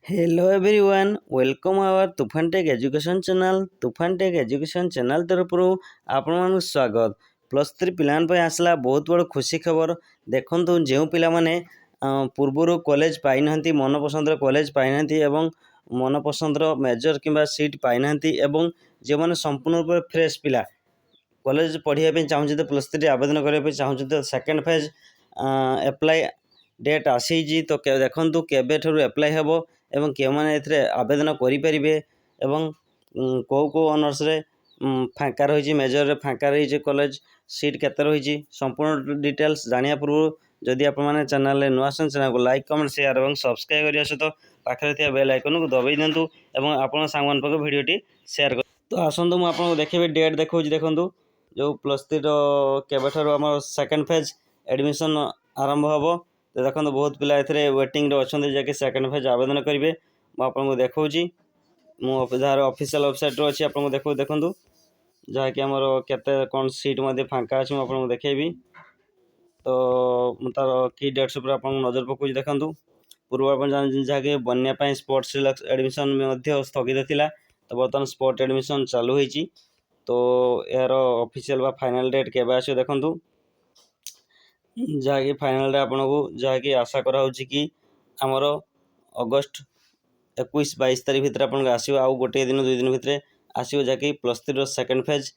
Hello everyone welcome our तुफान take education channel तुफान take education channel तरफ आपण स्वागत +3 पिलान पे आसला बहुत बड़ खुशी खबर देखंतु जो पिला माने पूर्वर कॉलेज पाई नांती मन पसंद कॉलेज पाई नांती एवं मन पसंद मेजर किंबा सीट पाई नांती एवं जे माने संपूर्ण रूप फ्रेश पिला कॉलेज पढ़िया पे चाहूँ तो +3 आवेदन करने चाहूँ तो सेकेंड फेज एप्लाई डेट आसी तो देखंतु केबे ठरू एप्लाई हेबो एवं के माने एथरे आवेदन करि परिबे एवं को ऑनर्स रे फांका रही मेजर रे फांका रही कॉलेज सीट केते रही संपूर्ण डिटेल्स जानिया पूर्व जदि आप माने चैनल रे नुआ सन चैनल को लाइक कमेंट शेयर एवं सब्सक्राइब करिया सहित पाखरे थिया बेल आइकन को दबाई दियंतु एवं आपण सांगमान पक वीडियोटी शेयर कर तो आसंतु मु आपन देखिबे डेट देखौजी देखंतु जो +3 रो केबे ठरू हमर सेकंड फेज एडमिशन आरंभ हबो तो देखो बहुत पिला ए वेटिंग अच्छा जैसे सेकेंड फेज आवेदन करेंगे मुझे देखा जार ऑफिशियल वेबसाइट अच्छी आपको देखो देखूँ जहाँकि आमर केते कौन सीट मध्य फांका अच्छी मुझे देखेबी तो तार की डेट्स आप नजर पकाऊँ देखूँ पूर्व आप जहाँकि बन्या स्पोर्ट्स एडमिशन स्थगित थिला तो बर्तमान स्पोर्ट एडमिशन चालू होती तो यार ऑफिशियल बा फाइनल डेट केबे आसो देखूँ जहाँकि फाइनाल आपन को जहाँकि आशा करा कि आमर अगस्ट 21-22 तारीख भितर आपन आसो आउ गोटे दिन 2 दिन भितर आसो जहाँकि +3 second phase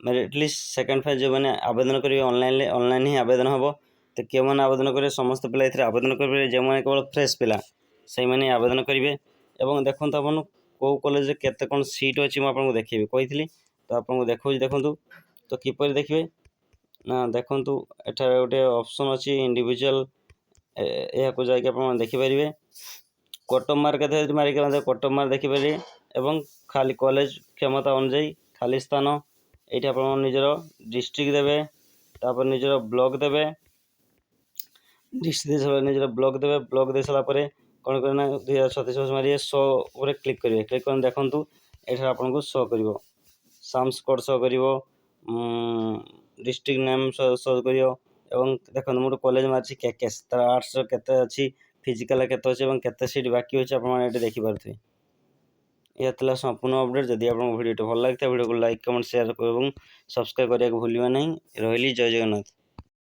merit list second phase जो मैंने आवेदन करेंगे ऑनलाइन ही आवेदन हम तो क्यों मैंने आवेदन करेंगे समस्त पिला ए आवेदन करेंगे जो मैंने केवल फ्रेश पिला से मैंने आवेदन करेंगे और देखो आपन कौ कॉलेज केते कौन सीट अच्छी मुझे देखी कही तो आपको देखा देखूँ तो किपर देखिए ना देखंतु एठार गोटे ऑप्शन अच्छी इंडिविजुअल यह जाकि देखिपारे कट मार्क के मारिक कट मार्क देखिपारे एवं खाली कॉलेज क्षमता अनुजाई खाली स्थान ये आप निजर डिस्ट्रिक्ट देवे तापर निजर ब्लॉक देवे डिस्ट्रिक्ट निजर ब्लॉक देवे ब्लॉक दे सारा कौन करना 2036 मारे 100 क्लिक करेंगे क्लिक कर देखूँ ये आपको शो कर साम्स कोड शो कर डिस्ट्रिक्ट नेम सर्च करियो एवं देखो मोर कॉलेज मार्च केकेएस तार आर्ट्स केते अच्छी फिजिकल केते अच्छी एवं केते सीट बाकी अच्छे आप देखि पारथि यह थला संपूर्ण अपडेट जदि आपको वीडियो भल लगता वीडियो को लाइक कमेंट शेयर और सब्सक्राइब करने को भूलिबा नहीं रही जय जगन्नाथ।